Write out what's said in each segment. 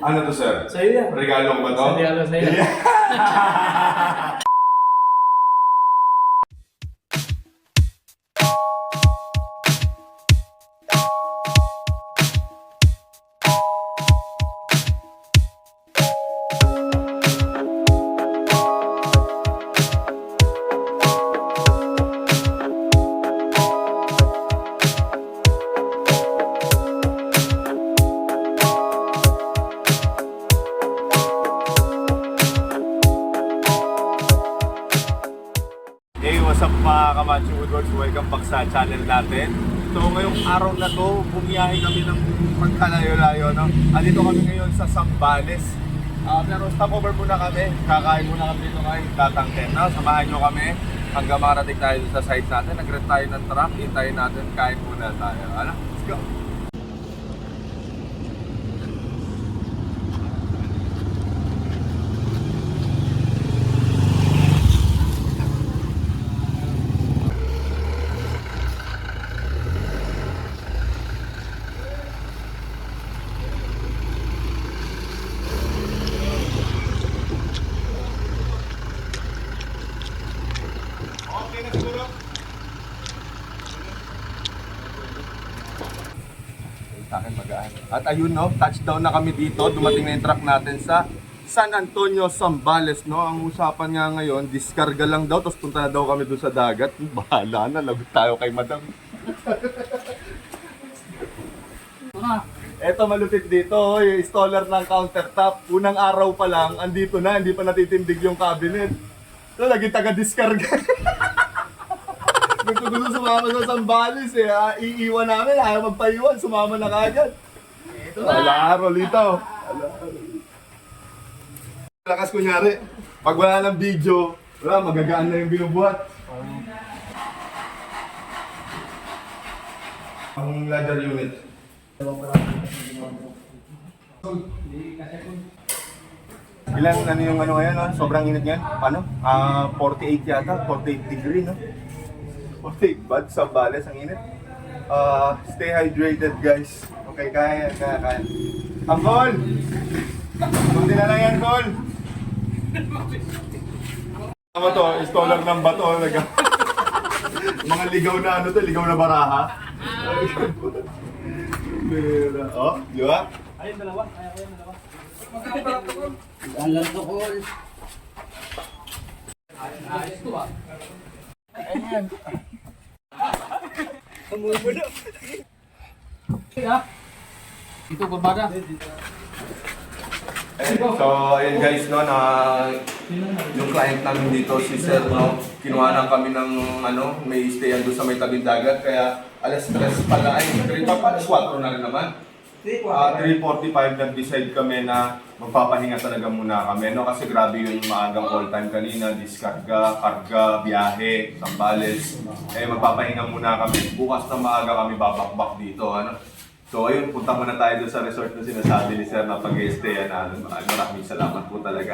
Ano to, sir? Sa'yo yan. Regalo ba to? Regalo sa'yo. Hey, what's up mga Kamachi Woodworks? Welcome back sa channel natin. So ngayong araw na to, bumiyahe kami ng pagkalayo-layo, no? Andito kami ngayon sa Zambales. Pero stopover muna kami, kakain muna kami dito kay Tatang Ken, no? Samahan nyo kami hanggang makarating tayo sa site natin. Nag-rent tayo ng truck, hintayin natin, kain muna tayo. Ano? Let's go! Okay na siguro. Sa akin magaan. At ayun, no, touchdown na kami dito. Dumating na yung truck natin sa San Antonio, Zambales, no. Ang usapan nga ngayon, diskarga lang daw, tapos punta na daw kami doon sa dagat. Bahala na, lagot tayo kay madam. Eto malupit dito, yung installer ng countertop. Unang araw pa lang, andito na, hindi pa natitindig yung cabinet. So, lagi taga-diskarga. Gusto sumama sa Zambales eh. Iiwan namin, ayaw magpaiwan, sumama na kagad. Wala, Rolito. Lakas kunyari, pag wala ng video, wala, magagaan na yung binubuhat. Ang ladder unit. Ilan, ano yung ano ngayon, no? Sobrang init ngayon? Paano? 48 yata, 48 degree, no? 48 bad, Zambales, ang init. Stay hydrated, guys. Okay, kaya. Angkol! Kundi na lang yan, Col! Ano to? Installer ng bato. Mga ligaw na ano to, ligaw na baraha. Oh, di ba? Ayun, dalawa. Kaya ko yan, dalawa. Ang lang to, Col. Ayos to ah. Ayan. Umuulo. Kaya? Ito, babaga. So, ayun guys, no, na yung client namin dito, si Sir, no, kinuha na kami ng, ano, may stayan doon sa may tabing dagat, kaya alas 3 pala, ay, 3 pa, alas 4 na rin naman. 3:45 nag-decide kami na magpapahinga talaga muna kami, no, kasi grabe yung maagang all time kanina, diskarga, karga, biyahe, Zambales, eh magpapahinga muna kami, bukas na maaga kami babakbak dito, ano. So ayun, punta muna tayo doon sa resort na sinasabi ni Sir na pag-i-stay na maraming salamat po talaga.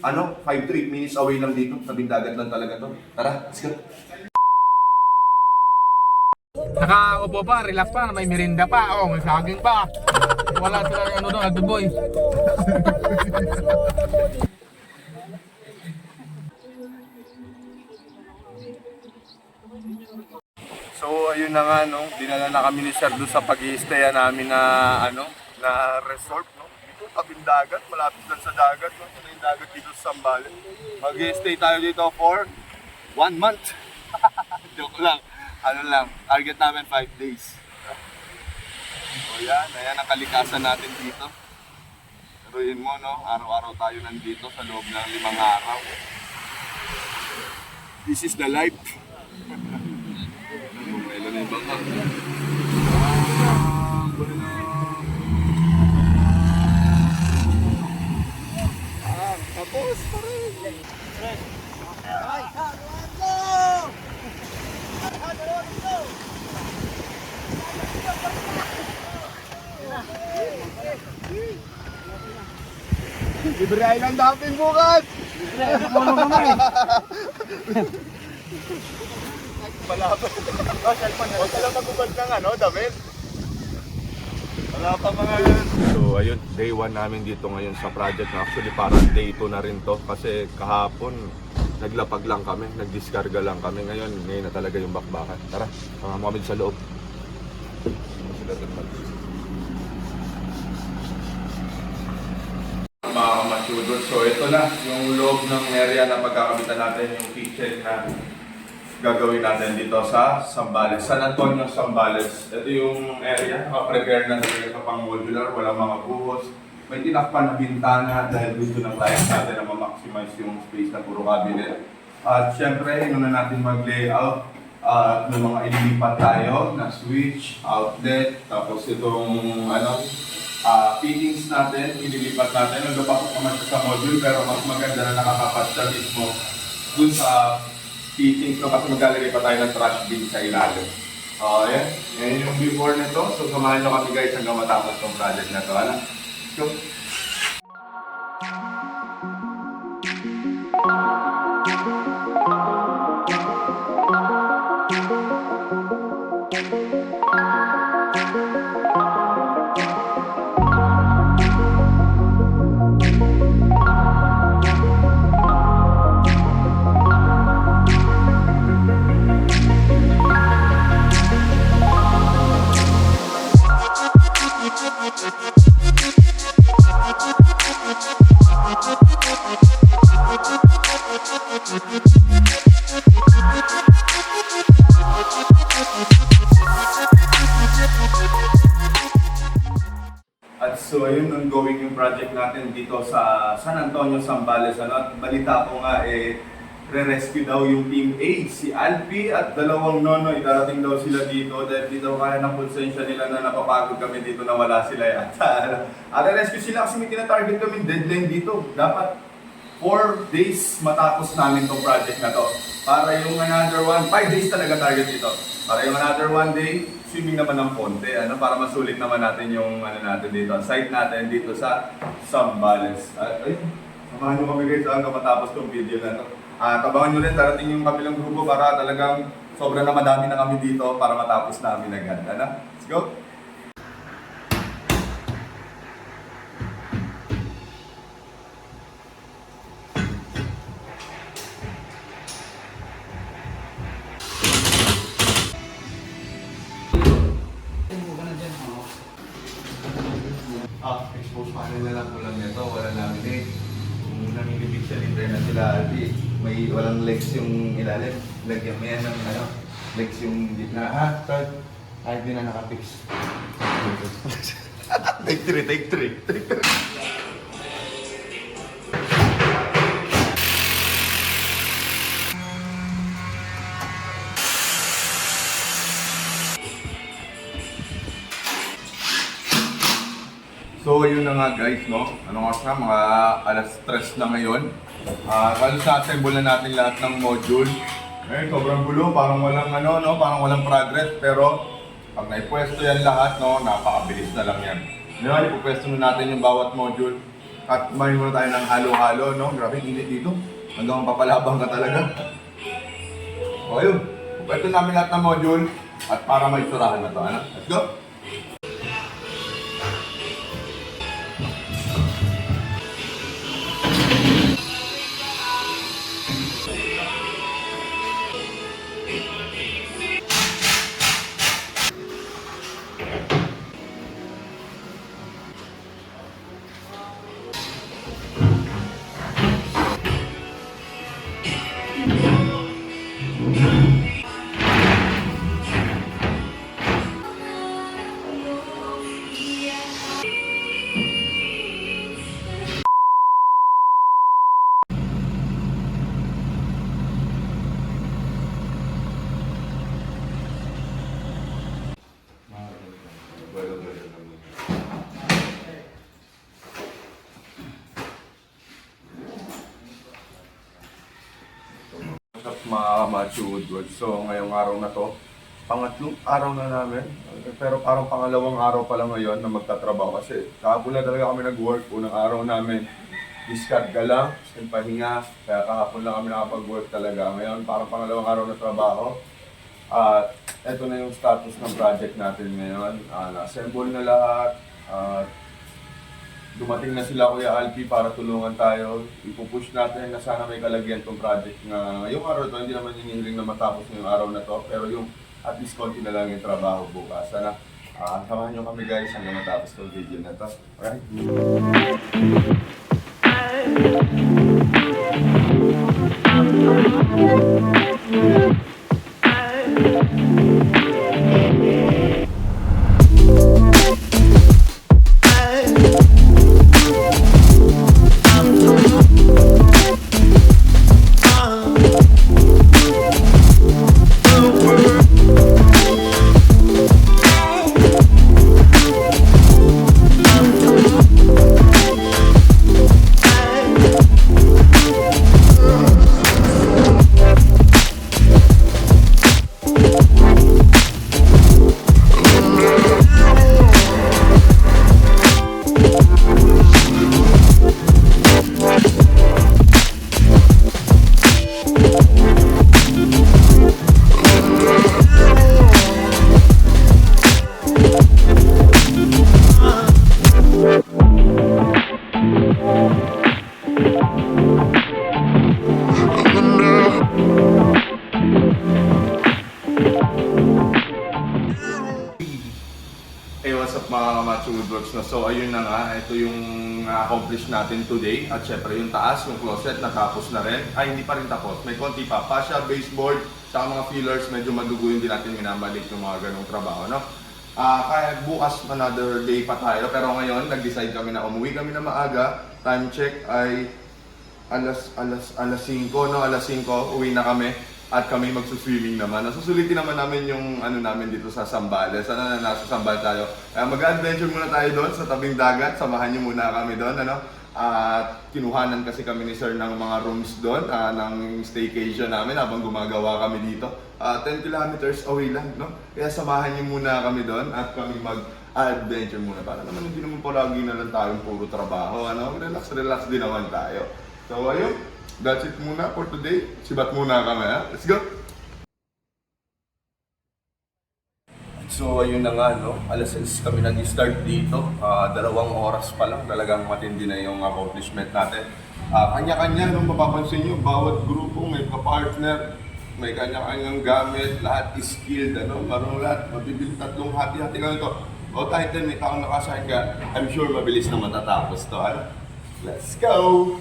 5 minutes away lang dito, tabing dagat lang talaga to. Tara, let's go. Nakaupo pa, relax pa, may merinda pa, may saging pa. Wala sila ano doon, aduboy. So ayun na nga, no, dinala na kami ni Sir doon sa pag-i-stay namin na na resort, no. Dito tabing dagat, malapit lang sa dagat, no. Ito yung dagat dito sa Zambales. Mag-i-stay tayo dito for 1 month. Joke lang. Ano lang, target namin 5 days. So yan, ayan ang kalikasan natin dito. Pero yun mo, no, araw-araw tayo nandito sa loob ng 5 araw. This is the life. Kailan na yung bangka? Tapos pa rin. Libre ay ng dumping bukas! Palabas. Huwag ka lang magubad ng ano, damit. Wala pa mga... So ayun, day 1 namin dito ngayon sa project na actually parang day 2 na rin to kasi kahapon naglapag lang kami, nagdiskarga lang kami. Ngayon na talaga yung bakbakan. Tara, sama mo kami sa loob. Mga kamatudod, so ito na yung loob ng area na pagkakabitan natin, yung kitchen na gagawin natin dito sa Zambales, San Antonio, Zambales. Ito yung area, naka-prepare na talaga sa pang-modular, walang mga buhos. May tinakpan na bintana dahil gusto ng client natin na ma-maximize yung space na puro cabinet. At syempre, inuna natin mag-layout ng mga ililipat tayo na switch, outlet, tapos itong fittings natin, ililipat natin. Nagpapasok naman siya sa module pero mas maganda na nakakapat siya mismo dun sa fittings ko kasi maglalagay pa tayo ng trash bin sa ilalim. Yan. Yan yung before nito. So samahan nyo kami guys hanggang matapos tong project na to. Let's go! At so ayun, ongoing yung project natin dito sa San Antonio, Zambales. At balita ko nga re-rescue daw yung Team A, si Alpi at dalawang Nonoy. Darating daw sila dito dahil dito kaya ng konsensya nila na napapagod kami dito na wala sila yata. Re-rescue sila kasi may tina-target kami deadline dito. Dapat 4 days matapos namin tong project na to. Para yung another 5 days talaga target dito. Para yung another 1 day, swimming naman ng konti, para masulit naman natin yung natin dito, site natin dito sa Zambales. Ayun, samahan nyo kami guys hanggang matapos tong video na to. Tabangan nyo rin, darating yung kabilang grupo para talagang sobrang na madami na kami dito para matapos namin agad. Let's go! Expose panel na lang ko lang nito, wala laminate. Kung nanginibig siya libre na sila, Alpi, may walang legs yung ilalim. Lagyan mo yan ng legs yung gitna. Kahit di na nakapix. Take 3. So yun na nga guys, no? Ano oras na? Mga alas 3 na ngayon. Kalos na-assemble na natin lahat ng module. Sobrang gulo, parang walang parang walang progress. Pero pag naipwesto yan lahat, no, napakabilis na lang yan. Ngayon, ipupwesto na natin yung bawat module. At kumain muna tayo ng halo-halo, no? Grabe, init dito. Hanggang papalabang ka talaga. O yun, ipupwesto namin lahat ng module. At para maitsurahan na to, Let's go! Mga kamatsudod. So ngayong araw na to, pangatlong araw na namin. Pero parang pangalawang araw pa lang ngayon na magtatrabaho kasi kahapon na talaga kami nag-work. Unang araw namin, diskarga lang, yung pahinga. Kaya kahapon lang kami nakapag-work talaga. Ngayon parang pangalawang araw na trabaho. At ito na yung status ng project natin ngayon. Na-assemble na lahat. At dumating na sila Kuya Alpi para tulungan tayo. Ipupush natin na sana may kalagyan tong project na yung araw to, hindi naman hinihiling na matapos ngayong araw na to, pero yung at least konti na lang yung trabaho bukas. Sana samahan nyo kami guys hanggang matapos tong video na to. Alright? Hey, what's up mga Kamacho Woodworks na? So ayun na nga, ito yung accomplish natin today. At syempre yung taas, yung closet, natapos na rin. Ay, hindi pa rin tapos. May konti pa. Fascia, baseboard, saka mga fillers, medyo maduguin din natin minamalik yung mga ganong trabaho, no? Kaya bukas another day pa tayo. Pero ngayon, nag-decide kami na umuwi kami na maaga. Time check ay alas 5, no? Alas 5, uwi na kami. At kami magsuswimming naman. Nasusulitin naman namin yung ano namin dito sa Zambales. Sana na nasa Zambales tayo. Mag-adventure muna tayo doon sa tabing dagat. Samahan niyo muna kami doon. Ano? At kinuhanan kasi kami ni Sir ng mga rooms doon, ng staycation namin habang gumagawa kami dito. 10 kilometers away lang, no? Kaya samahan niyo muna kami doon at kami mag-adventure muna. Para naman hindi naman palagi na lang tayong puro trabaho. Ano? Relax din naman tayo. So ayun, that's it muna for today. Sibat muna kami, ha? Let's go! So ayun na nga, no? Alas 6 kami nag-start dito. 2 oras pa lang, talagang matindi na yung accomplishment natin. Kanya-kanya, no? Mapapansin nyo, bawat grupo may ka-partner, may kanya-kanyang gamit, lahat is skilled, ano? Marunong lahat, mabibiling 3 hati-hati kami ito. O kahit din may taong nakasahin ka, I'm sure mabilis na matatapos to, ano? Let's go!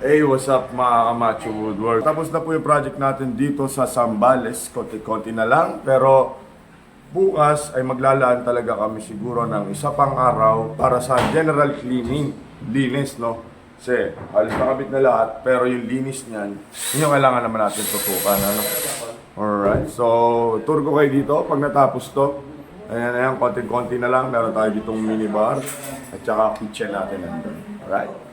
Hey, what's up mga Kamacho Woodwork? Tapos na po yung project natin dito sa Zambales. Konti-konti na lang. Pero bukas ay maglalaan talaga kami siguro ng isa pang araw para sa general cleaning. Linis, no? Kasi halos nakabit na lahat. Pero yung linis niyan, yun yung kailangan naman natin tutukan. Ano? Alright, so tour ko kayo dito. Pag natapos to, ayan, konti-konti na lang. Meron tayo ditong minibar at saka kitchen natin nandun. Alright?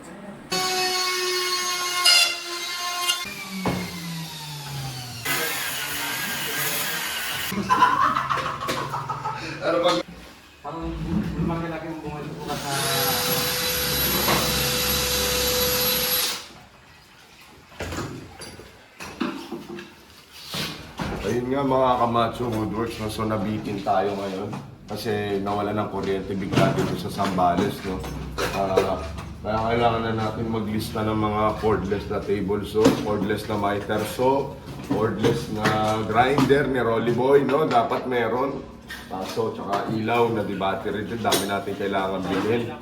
Parang lumaki-laki yung bumalik ko ka sa... Ayun nga mga Kamacho Woodworks, no? So nabitin tayo ngayon kasi nawala ng kuryente bigla dito sa Zambales, no? Kaya kailangan na natin maglista ng mga cordless na table saw, cordless na miter saw, cordless na grinder ni Rolly Boy, no? Dapat meron. Paso, tsaka ilaw na di battery din. Dami natin kailangan bilhin.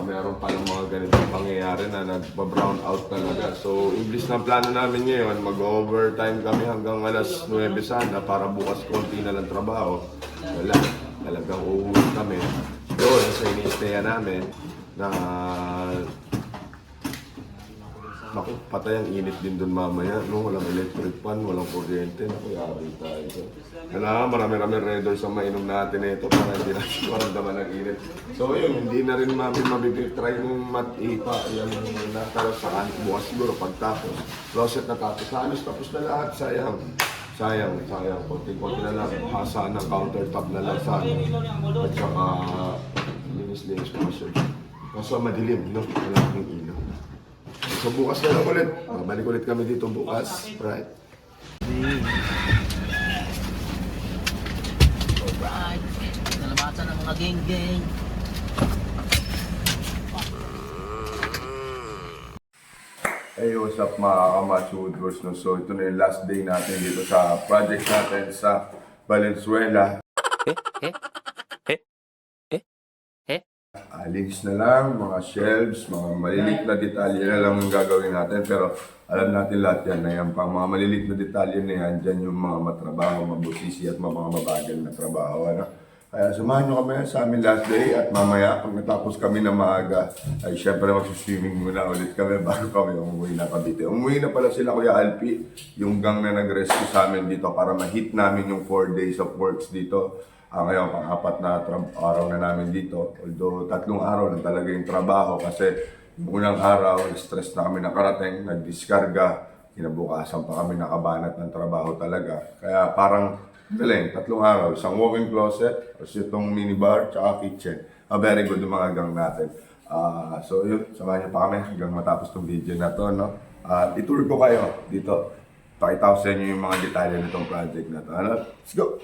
Meron pa ng mga ganitong pangyayari na nagpa-brown out talaga. So, English na plano namin ngayon, mag-overtime kami hanggang alas 9 sana para bukas konti na lang trabaho. Wala, talagang uuwi kami. Doon sa ini-stayan namin na naku, patay ang init din doon mamaya, no? Walang electric fan, walang kuryente, naku, yari tayo. Kailangan marami-rami redor sa mainom natin ito para hindi natin maramdaman ang init. So yun, hindi na rin namin mabibig-try ng mat-ipa. Yan yung natara saan, bukas siguro pagtapos. Closet na tapos, halos tapos na lahat, sayang. Sayang. Konti-konti na lang, hasa ng countertop na lang sana. At saka, linis-linis ko siya. Kaso madilim, no? Wala akong ilaw. So bukas na lang ulit. Balik ulit kami dito bukas. Right? Alright. Nalabasan ng mga geng-geng. Hey, what's up mga Kamacho Woodworks? No? So ito na yung last day natin dito sa project natin sa Valenzuela. Alinis na lang, mga shelves, mga maliliit na detalye na lang yung gagawin natin. Pero alam natin lahat yan na yan. Pang mga maliliit na detalye na yan, dyan yung mga matrabaho, mabusisi at mga mabagal na trabaho. Ano? Kaya samahan nyo kami sa amin last day at mamaya pag natapos kami na maaga ay syempre mag-swimming muna ulit kami bago kami umuwi na Cavite. Umuwi na pala sila Kuya Alpi, yung gang na nag-rescue sa amin dito para ma-hit namin yung 4 days of works dito. Ngayon, pang-apat na araw na namin dito. Although 3 araw na talaga yung trabaho kasi yung unang araw, stress na kami nakarating, nag-diskarga, kinabukasan pa kami nakabanat ng trabaho talaga. Kaya parang galing, 3 araw, isang walk-in closet, tapos itong minibar, tsaka kitchen. Very good yung mga gang natin. So yun, samahan niyo pa kami hanggang matapos itong video na to, no? Itour ko kayo dito. Pakita ko sa inyo yung mga detalye nitong project na to. Ano? Let's go!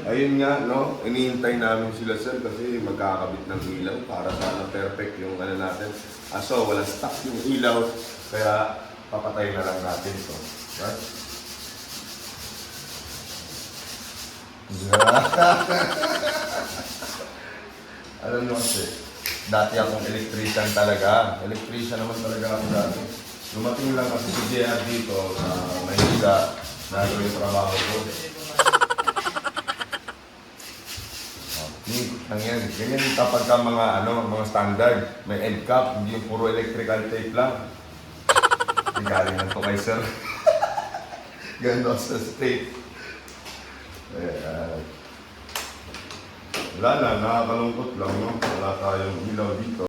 Ayun nga, no? Inihintay namin sila sir kasi magkakabit ng ilaw para sana perfect yung ano natin. So, wala stock yung ilaw, kaya papatay na lang natin ito. Right? Alam nyo kasi, dati akong electrician talaga. Electrician naman talaga ako dati. Lumating lang kasi si JR dito sa Maynila, nagawin yung trabaho ko. Ganyan kapag ka mga standard, may end cap, hindi yung puro electrical tape lang. Galing na ito kay sir. Gano'n sa state. Wala na, nakakalungkot lang, no? Wala tayong ilaw dito.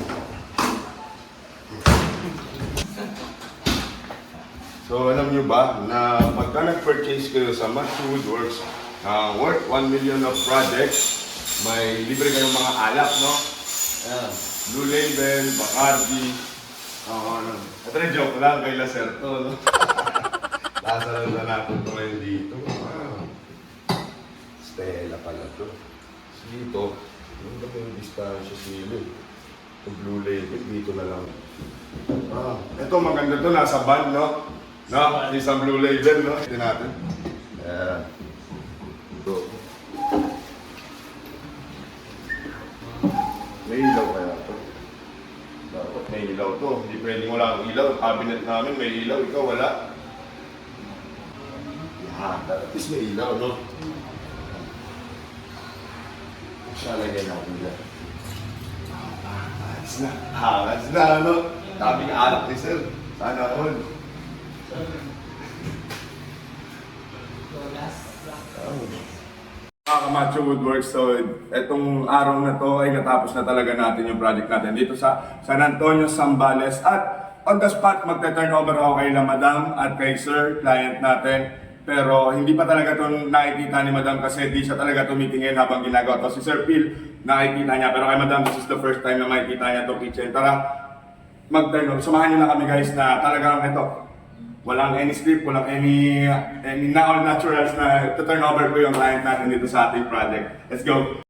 So alam nyo ba na pagka nag-purchase kayo sa Macho Woodworks, worth 1 million of projects, may libre kayong mga alak, no? Ayan. Blue Label, Bacardi. Ito na joke lang kay Lacerto, no? Lasaran na natin ito ngayon dito. Stella pala ito. Dito, yung ba yung distansya silid? Yung Blue Label, dito na lang. Ito maganda to, nasa band, no? No? Isang Blue Label, no? Ito natin. Ayan. May ilaw kaya ito. may ilaw to. Hindi pwedeng wala ang ilaw. Ang cabinet namin may ilaw, ikaw wala. Yan, at least may ilaw, no? Lalagyan natin dyan. Hangas na, ano? Daming alak ni sir. Sana all. Mga Kamacho Woodworks, so etong araw na to ay natapos na talaga natin yung project natin dito sa San Antonio, Zambales. At on the spot, magte-turnover ako kay La Madam at kay Sir, client natin. Pero hindi pa talaga ito nakikita ni Madam kasi di siya talaga tumitingin habang ginagawa to. Si Sir Phil, nakikita niya. Pero kay Madam, this is the first time na makikita niya itong kitchen. Tara, mag-turnover. Samahan niyo na kami guys na talagang ito. Walang any script, walang any na all naturals na to turn over ko yung client natin dito sa ating project. Let's go!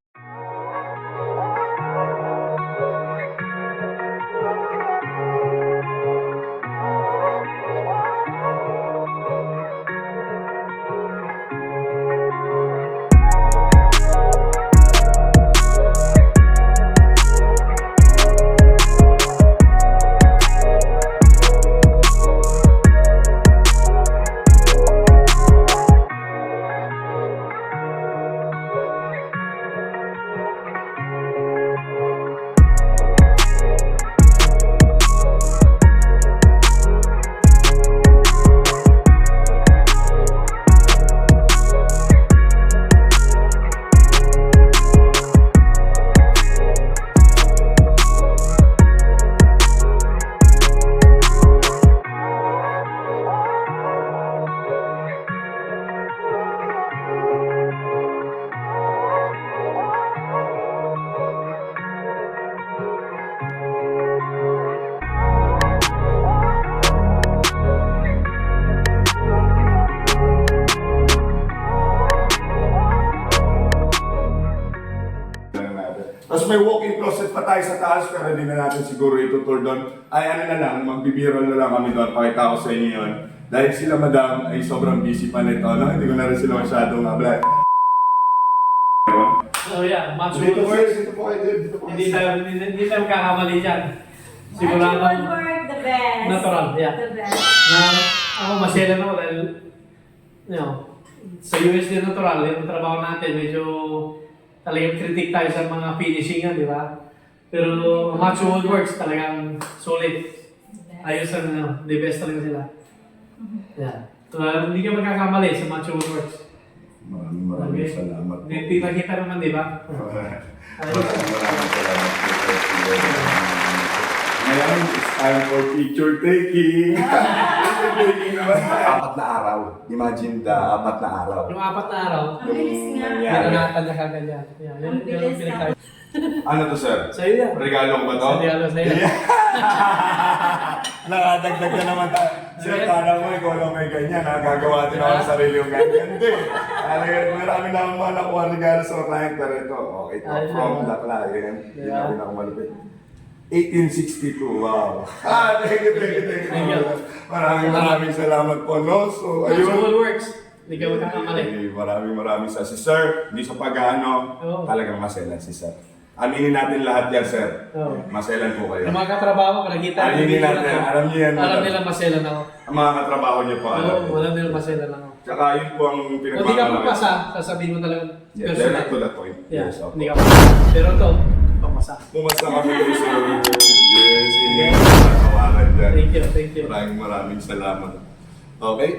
Tapos may walk-in closet pa tayo sa taas, pero hindi na natin siguro itutur doon. Ay ano na lang, mag-b-roll na lang kami doon. Pakita ko sa inyo yun. Dahil sila Madam ay sobrang busy pa nito. No? Hindi ko na rin sila masyadong abla. So yeah, Macho Dito Woodworks. dito po kayo, dito po Hindi kayo. tayo magkakamali dyan. Sigurado Woodwork, the best. natural, yeah. The best. Na ako masela na ako dahil, you know, sa US din natural, yung trabaho natin, medyo talagang critic tayo sa mga finishing di ba? Pero Macho Woodworks talagang solid. Ayos ang the best talaga sila. Yeah. So, hindi ka magkakamali sa Macho Woodworks. Maraming salamat po. Hindi nakita naman, di ba? Maraming salamat po. Ngayon, it's time for picture taking. Picture taking naman. 4 na araw. Imagine the 4 na araw. Yung 4 na araw, Ang bilis nga. pinanatan na kagad yan. Yeah, Ang bilis na. Ano to, sir? Sa'yo yan. Regalo ko ba to? Sa'yo. Nakadagdag na naman tayo. Sir, kala mo ikaw lang may ganyan. Gagawa din ako ng sarili yung ganyan. Hindi. Marami na akong mga nakuha regalo sa client. Pero ito, okay to. From the client. Hindi na rin ako malupit. 1862, wow. Thank you. Thank you. Maraming salamat po, no? So, Macho ayun. Woodworks. Hindi ka magkakamali. Okay, maraming sa si Sir. Hindi sa pag-ano, Oo. talagang maselan si Sir. Aminin natin lahat yan, Sir. Oo. Maselan po kayo. Yung mga katrabaho ko, nakita Aminin natin, alam niyo yan. Alam nila maselan ako. Ang mga katrabaho niyo po, alam Oo, niyo. alam nila maselan ako. Tsaka yun po ang Kung di ka pinagmamalaki. pagpasa, sasabihin mo talaga Yeah, direct to the point. Yeah, Yes, hindi opo. ka pagpasa. Pero ito, pagpasa. Pumasa kami kay Sir. Yes, hindi ko nakakawalan dyan. Thank you. Maraming salamat. Okay?